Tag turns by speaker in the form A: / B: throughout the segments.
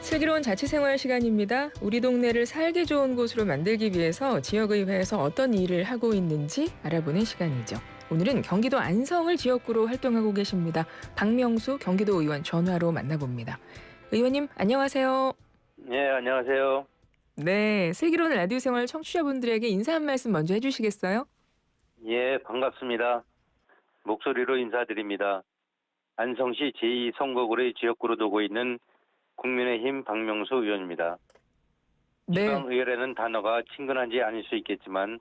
A: 슬기로운 자취생활 시간입니다. 우리 동네를 살기 좋은 곳으로 만들기 위해서 지역의회에서 어떤 일을 하고 있는지 알아보는 시간이죠. 오늘은 경기도 안성을 지역구로 활동하고 계십니다. 박명수 경기도 의원 전화로 만나봅니다. 의원님 안녕하세요.
B: 네, 안녕하세요.
A: 네, 슬기로운 라디오 생활 청취자분들에게 인사 한 말씀 먼저 해주시겠어요?
B: 예, 반갑습니다. 목소리로 인사드립니다. 안성시 제2선거구의 지역구로 두고 있는 국민의힘 박명수 의원입니다.
A: 네,
B: 지방의회라는 단어가 친근한지 아닐 수 있겠지만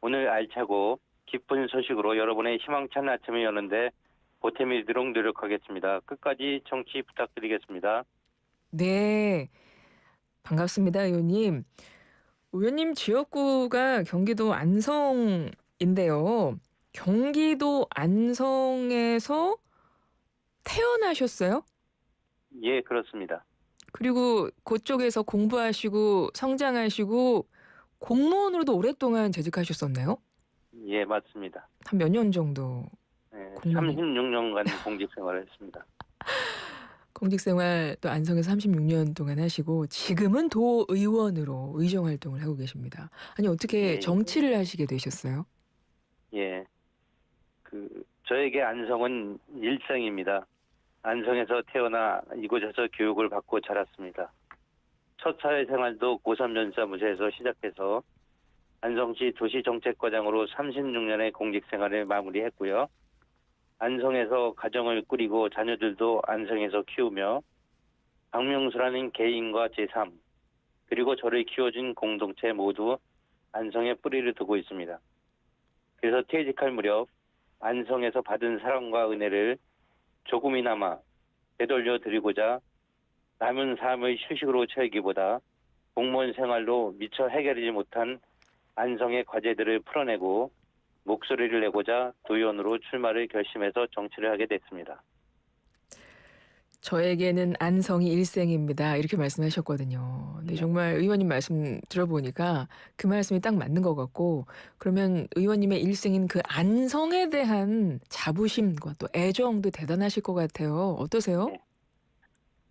B: 오늘 알차고 기쁜 소식으로 여러분의 희망찬 아침을 여는데 보탬이 되도록 노력하겠습니다. 끝까지 청취 부탁드리겠습니다.
A: 네, 반갑습니다, 의원님. 의원님 지역구가 경기도 안성인데요. 경기도 안성에서 태어나셨어요?
B: 예, 그렇습니다.
A: 그리고 그쪽에서 공부하시고 성장하시고 공무원으로도 오랫동안 재직하셨었나요?
B: 예, 맞습니다.
A: 한 몇 년 정도
B: 예,
A: 공무원
B: 36년간 공직 생활을 했습니다.
A: 공직 생활 또 안성에서 36년 동안 하시고 지금은 도의원으로 의정 활동을 하고 계십니다. 아니 어떻게
B: 예,
A: 정치를 하시게 되셨어요?
B: 예. 저에게 안성은 일생입니다. 안성에서 태어나 이곳에서 교육을 받고 자랐습니다. 첫 사회생활도 고3 전사무소에서 시작해서 안성시 도시정책과장으로 36년의 공직생활을 마무리했고요. 안성에서 가정을 꾸리고 자녀들도 안성에서 키우며 박명수라는 개인과 제3 그리고 저를 키워준 공동체 모두 안성에 뿌리를 두고 있습니다. 그래서 퇴직할 무렵 안성에서 받은 사랑과 은혜를 조금이나마 되돌려 드리고자 남은 삶의 휴식으로 채우기보다 공무원 생활로 미처 해결하지 못한 안성의 과제들을 풀어내고 목소리를 내고자 도의원으로 출마를 결심해서 정치를 하게 됐습니다.
A: 저에게는 안성이 일생입니다. 이렇게 말씀하셨거든요. 근데 정말 의원님 말씀 들어보니까 그 말씀이 딱 맞는 것 같고 그러면 의원님의 일생인 그 안성에 대한 자부심과 또 애정도 대단하실 것 같아요. 어떠세요?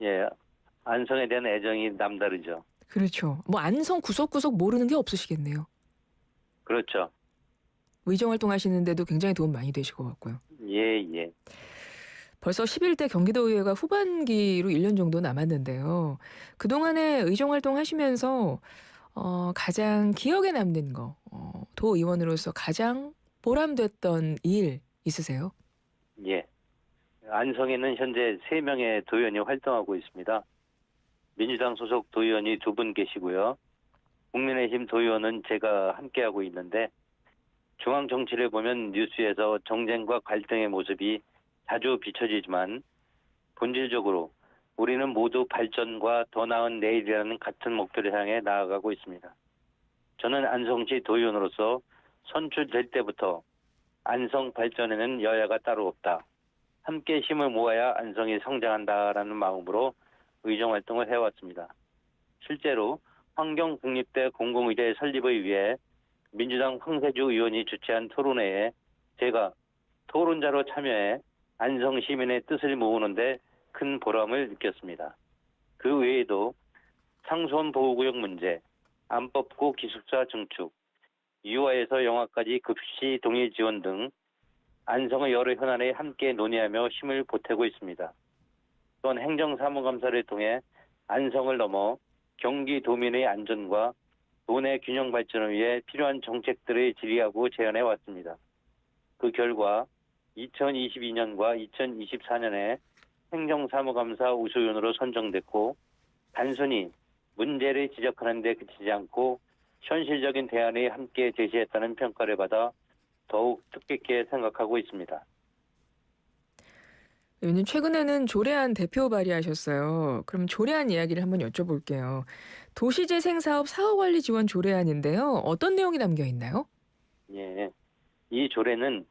B: 예, 안성에 대한 애정이 남다르죠.
A: 그렇죠. 뭐 안성 구석구석 모르는 게 없으시겠네요.
B: 그렇죠.
A: 의정 활동하시는데도 굉장히 도움 많이 되실 것 같고요.
B: 예, 예.
A: 벌써 11대 경기도의회가 후반기로 1년 정도 남았는데요. 그동안에 의정 활동하시면서 가장 기억에 남는 거, 도의원으로서 가장 보람됐던 일 있으세요?
B: 예. 안성에는 현재 3명의 도의원이 활동하고 있습니다. 민주당 소속 도의원이 2분 계시고요. 국민의힘 도의원은 제가 함께하고 있는데 중앙 정치를 보면 뉴스에서 정쟁과 갈등의 모습이 자주 비춰지지만 본질적으로 우리는 모두 발전과 더 나은 내일이라는 같은 목표를 향해 나아가고 있습니다. 저는 안성시 도의원으로서 선출될 때부터 안성 발전에는 여야가 따로 없다. 함께 힘을 모아야 안성이 성장한다라는 마음으로 의정활동을 해왔습니다. 실제로 환경국립대 공공의대 설립을 위해 민주당 황세주 의원이 주최한 토론회에 제가 토론자로 참여해 안성 시민의 뜻을 모으는데 큰 보람을 느꼈습니다. 그 외에도 상수원 보호구역 문제, 안법고 기숙사 증축, 유아에서 영아까지 급시 동일 지원 등 안성의 여러 현안에 함께 논의하며 힘을 보태고 있습니다. 또한 행정사무감사를 통해 안성을 넘어 경기도민의 안전과 도내 균형 발전을 위해 필요한 정책들을 질의하고 제안해 왔습니다. 그 결과 2022년과 2024년에 행정사무감사 우수위원으로 선정됐고 단순히 문제를 지적하는 데 그치지 않고 현실적인 대안을 함께 제시했다는 평가를 받아 더욱 뜻깊게 생각하고 있습니다.
A: 의원님 최근에는 조례안 대표 발의하셨어요. 그럼 조례안 이야기를 한번 여쭤볼게요. 도시재생사업 사업관리 지원 조례안인데요. 어떤 내용이 담겨 있나요?
B: 예, 이 조례는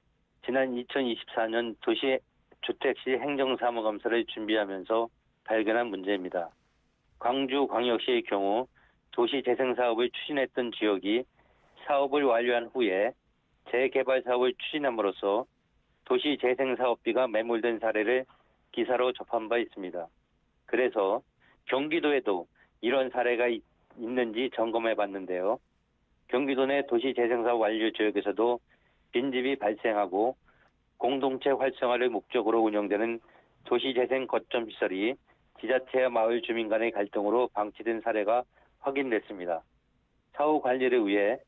B: 지난 2024년 도시주택시 행정사무감사를 준비하면서 발견한 문제입니다. 광주광역시의 경우 도시재생사업을 추진했던 지역이 사업을 완료한 후에 재개발 사업을 추진함으로써 도시재생사업비가 매몰된 사례를 기사로 접한 바 있습니다. 그래서 경기도에도 이런 사례가 있는지 점검해 봤는데요. 경기도 내 도시재생사업 완료 지역에서도 빈집이 발생하고 공동체 활성화를 목적으로 운영되는 도시재생 거점 시설이 지자체와 마을 주민 간의 갈등으로 방치된 사례가 확인됐습니다. 사후 관리를 위해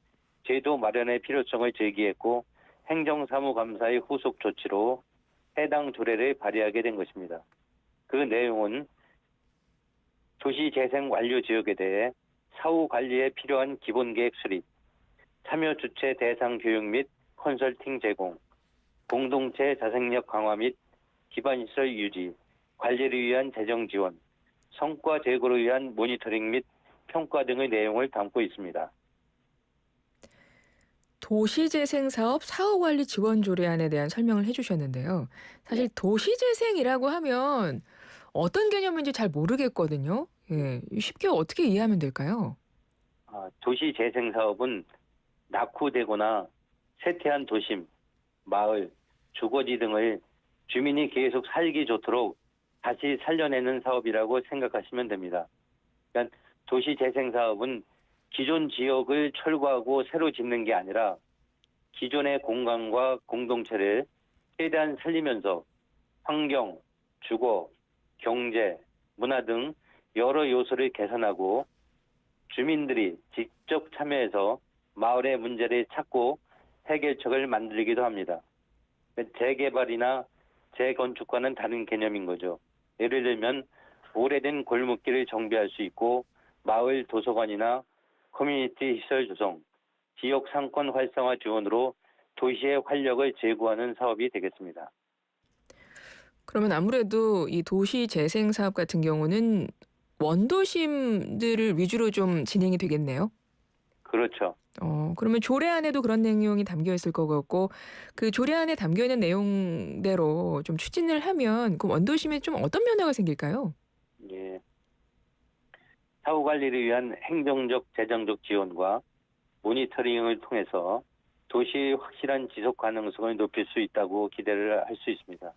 B: 제도 마련의 필요성을 제기했고 행정사무감사의 후속 조치로 해당 조례를 발의하게 된 것입니다. 그 내용은 도시재생 완료 지역에 대해 사후 관리에 필요한 기본계획 수립, 참여 주체 대상 교육 및 컨설팅 제공, 공동체 자생력 강화 및 기반시설 유지, 관리를 위한 재정 지원, 성과 제고를 위한 모니터링 및 평가 등의 내용을 담고 있습니다.
A: 도시재생사업 사후관리 지원 조례안에 대한 설명을 해주셨는데요. 사실 도시재생이라고 하면 어떤 개념인지 잘 모르겠거든요. 예, 쉽게 어떻게 이해하면 될까요?
B: 도시재생사업은 낙후되거나 쇠퇴한 도심, 마을, 주거지 등을 주민이 계속 살기 좋도록 다시 살려내는 사업이라고 생각하시면 됩니다. 그러니까 도시재생사업은 기존 지역을 철거하고 새로 짓는 게 아니라 기존의 공간과 공동체를 최대한 살리면서 환경, 주거, 경제, 문화 등 여러 요소를 개선하고 주민들이 직접 참여해서 마을의 문제를 찾고 해결책을 만들기도 합니다. 재개발이나 재건축과는 다른 개념인 거죠. 예를 들면 오래된 골목길을 정비할 수 있고 마을 도서관이나 커뮤니티 시설 조성, 지역 상권 활성화 지원으로 도시의 활력을 제고하는 사업이 되겠습니다.
A: 그러면 아무래도 이 도시재생사업 같은 경우는 원도심들을 위주로 좀 진행이 되겠네요.
B: 그렇죠.
A: 그러면 조례안에도 그런 내용이 담겨 있을 것 같고 그 조례안에 담겨 있는 내용대로 좀 추진을 하면 그 원도심에 좀 어떤 변화가 생길까요?
B: 예. 사후 관리를 위한 행정적, 재정적 지원과 모니터링을 통해서 도시의 확실한 지속 가능성을 높일 수 있다고 기대를 할 수 있습니다.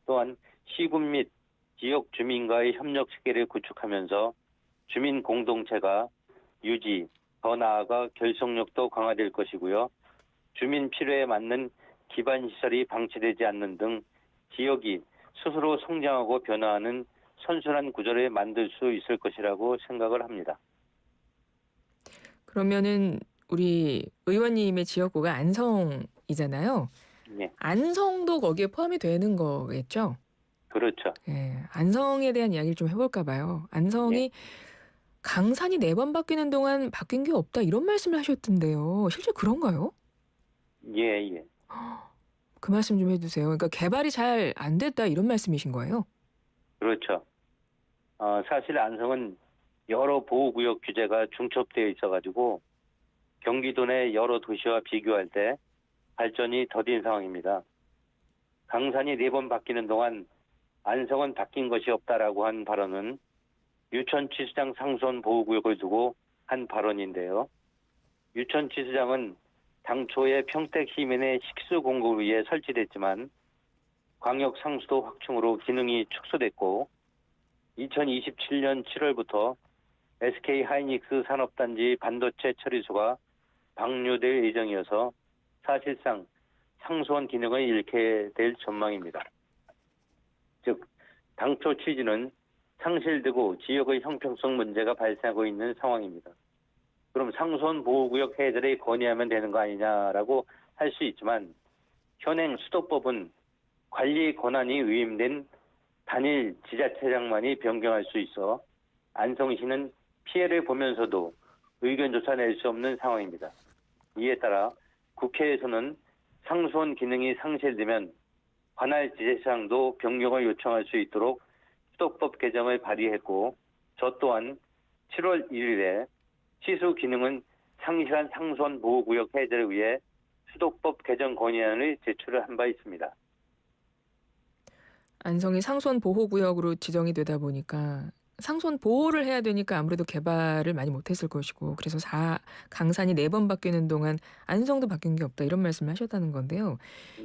B: 또한 시군 및 지역 주민과의 협력 체계를 구축하면서 주민 공동체가 유지, 더 나아가 결속력도 강화될 것이고요. 주민 필요에 맞는 기반 시설이 방치되지 않는 등 지역이 스스로 성장하고 변화하는 선순환 구조를 만들 수 있을 것이라고 생각을 합니다.
A: 그러면은 우리 의원님의 지역구가 안성이잖아요.
B: 네,
A: 안성도 거기에 포함이 되는 거겠죠?
B: 그렇죠.
A: 예, 안성에 대한 이야기를 좀 해볼까 봐요.
B: 네,
A: 안성이 강산이 4번 바뀌는 동안 바뀐 게 없다 이런 말씀을 하셨던데요. 실제 그런가요?
B: 예, 예,
A: 그 말씀 좀 해주세요. 그러니까 개발이 잘 안 됐다 이런 말씀이신 거예요?
B: 그렇죠. 사실 안성은 여러 보호구역 규제가 중첩되어 있어가지고 경기도 내 여러 도시와 비교할 때 발전이 더딘 상황입니다. 강산이 4번 바뀌는 동안 안성은 바뀐 것이 없다라고 한 발언은 유천취수장 상수원 보호구역을 두고 한 발언인데요. 유천취수장은 당초에 평택 시민의 식수 공급을 위해 설치됐지만 광역 상수도 확충으로 기능이 축소됐고 2027년 7월부터 SK 하이닉스 산업단지 반도체 처리소가 방류될 예정이어서 사실상 상수원 기능을 잃게 될 전망입니다. 즉 당초 취지는 상실되고 지역의 형평성 문제가 발생하고 있는 상황입니다. 그럼 상수원 보호구역 해제를 건의하면 되는 거 아니냐라고 할 수 있지만 현행 수도법은 관리 권한이 위임된 단일 지자체장만이 변경할 수 있어 안성시는 피해를 보면서도 의견조차 낼 수 없는 상황입니다. 이에 따라 국회에서는 상수원 기능이 상실되면 관할 지자체장도 변경을 요청할 수 있도록 수도법 개정을 발의했고 저 또한 7월 1일에 시수 기능은 상실한 상수원 보호구역 해제를 위해 수도법 개정 건의안을 제출을 한 바 있습니다.
A: 안성이 상수원 보호구역으로 지정이 되다 보니까 상수원 보호를 해야 되니까 아무래도 개발을 많이 못했을 것이고 그래서 강산이 4번 바뀌는 동안 안성도 바뀐 게 없다 이런 말씀을 하셨다는 건데요.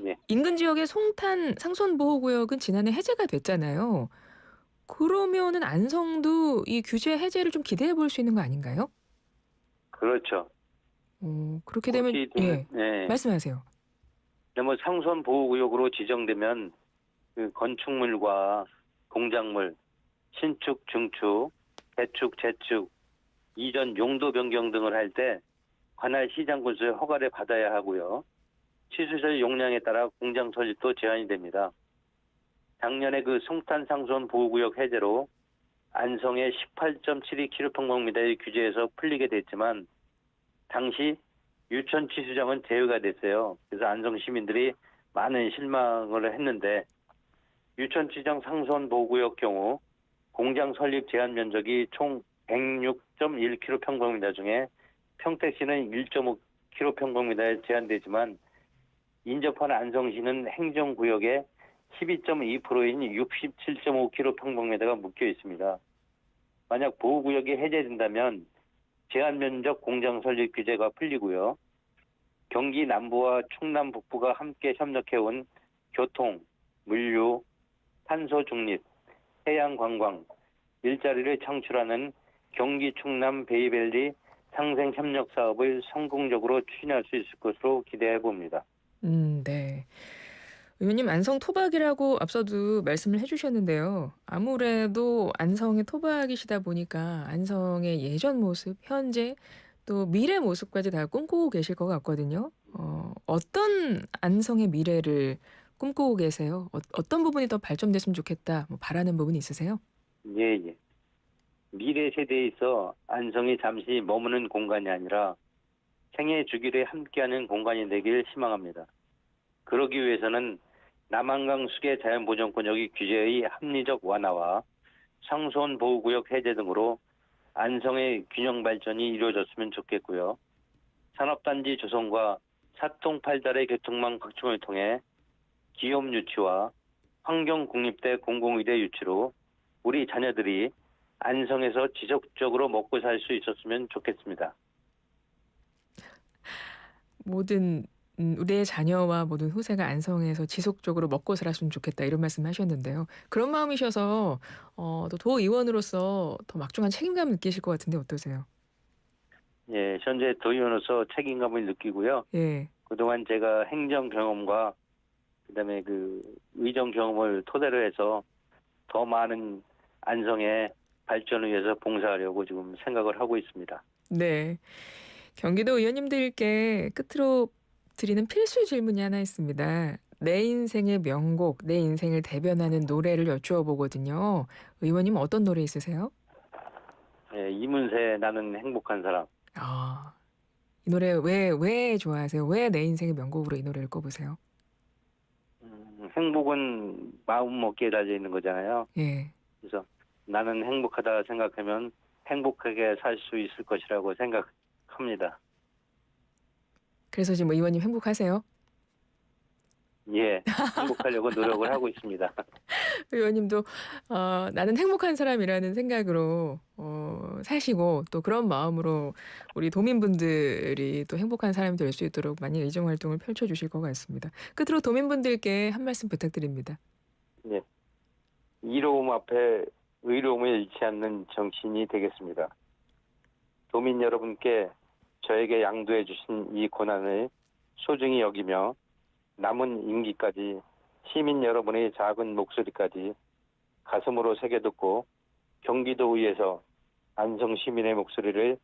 B: 네.
A: 인근 지역의 송탄 상수원 보호구역은 지난해 해제가 됐잖아요. 그러면은 안성도 이 규제 해제를 좀 기대해 볼 수 있는 거 아닌가요?
B: 그렇죠.
A: 그렇게 되면
B: 그렇게 되면,
A: 예.
B: 네.
A: 말씀하세요.
B: 근데 뭐 상수원 보호구역으로 지정되면 그 건축물과 공작물, 신축, 중축, 대축, 재축, 이전 용도 변경 등을 할 때 관할 시장군수의 허가를 받아야 하고요. 시설 용량에 따라 공장 설립도 제한이 됩니다. 작년에 그 송탄 상수원 보호구역 해제로 안성의 18.72km평방미터의 규제에서 풀리게 됐지만 당시 유천 취수장은 제외가 됐어요. 그래서 안성 시민들이 많은 실망을 했는데 유천 취수장 상수원 보호구역 경우 공장 설립 제한 면적이 총 106.1km평방미터 중에 평택시는 1.5km평방미터에 제한되지만 인접한 안성시는 행정구역의 12.2%인 67.5km평방미터가 묶여 있습니다. 만약 보호구역이 해제된다면 제한면적 공장 설립 규제가 풀리고요. 경기 남부와 충남 북부가 함께 협력해온 교통, 물류, 탄소 중립, 해양 관광, 일자리를 창출하는 경기 충남 베이밸리 상생 협력 사업을 성공적으로 추진할 수 있을 것으로 기대해 봅니다.
A: 네. 의원님 안성 토박이라고 앞서도 말씀을 해주셨는데요. 아무래도 안성의 토박이시다 보니까 안성의 예전 모습, 현재 또 미래 모습까지 다 꿈꾸고 계실 것 같거든요. 어떤 안성의 미래를 꿈꾸고 계세요? 어떤 부분이 더 발전됐으면 좋겠다, 뭐 바라는 부분이 있으세요?
B: 예, 예. 미래 세대에 있어 안성이 잠시 머무는 공간이 아니라 생애 주기를 함께하는 공간이 되길 희망합니다. 그러기 위해서는 남한강 수계 자연보전권 여기 규제의 합리적 완화와 상수원 보호구역 해제 등으로 안성의 균형 발전이 이루어졌으면 좋겠고요. 산업단지 조성과 사통팔달의 교통망 확충을 통해 기업 유치와 환경국립대 공공의대 유치로 우리 자녀들이 안성에서 지속적으로 먹고 살 수 있었으면 좋겠습니다.
A: 모든 우리의 자녀와 모든 후세가 안성에서 지속적으로 먹고 살았으면 좋겠다 이런 말씀하셨는데요. 그런 마음이셔서 또 도의원으로서 더 막중한 책임감을 느끼실 것 같은데 어떠세요?
B: 예, 현재 도의원으로서 책임감을 느끼고요.
A: 예.
B: 그동안 제가 행정 경험과 그다음에 그 의정 경험을 토대로 해서 더 많은 안성의 발전을 위해서 봉사하려고 지금 생각을 하고 있습니다.
A: 네. 경기도 의원님들께 끝으로 드리는 필수 질문이 하나 있습니다. 내 인생의 명곡, 내 인생을 대변하는 노래를 여쭈어 보거든요. 의원님 어떤 노래 있으세요?
B: 예, 이문세 나는 행복한 사람.
A: 아, 이 노래 왜 좋아하세요? 왜 내 인생의 명곡으로 이 노래를 꼽으세요?
B: 행복은 마음 먹기에 달려 있는 거잖아요.
A: 예.
B: 그래서 나는 행복하다 생각하면 행복하게 살 수 있을 것이라고 생각합니다.
A: 그래서 지금 의원님 행복하세요?
B: 예, 행복하려고 노력을 하고 있습니다.
A: 의원님도 나는 행복한 사람이라는 생각으로 사시고 또 그런 마음으로 우리 도민분들이 또 행복한 사람이 될 수 있도록 많이 의정 활동을 펼쳐주실 것 같습니다. 끝으로 도민분들께 한 말씀 부탁드립니다.
B: 예, 이로움 앞에 의로움을 잃지 않는 정치인이 되겠습니다. 도민 여러분께 저에게 양도해 주신 이 권한을 소중히 여기며 남은 임기까지 시민 여러분의 작은 목소리까지 가슴으로 새겨듣고 경기도의회에서 안성 시민의 목소리를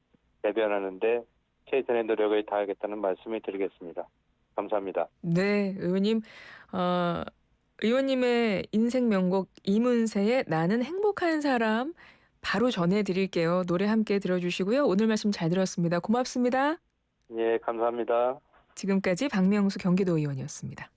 B: 대변하는 데 최선의 노력을 다하겠다는 말씀을 드리겠습니다. 감사합니다.
A: 네, 의원님. 의원님의 인생 명곡 이문세의 나는 행복한 사람 바로 전해드릴게요. 노래 함께 들어주시고요. 오늘 말씀 잘 들었습니다. 고맙습니다.
B: 예, 감사합니다.
A: 지금까지 박명수 경기도 의원이었습니다.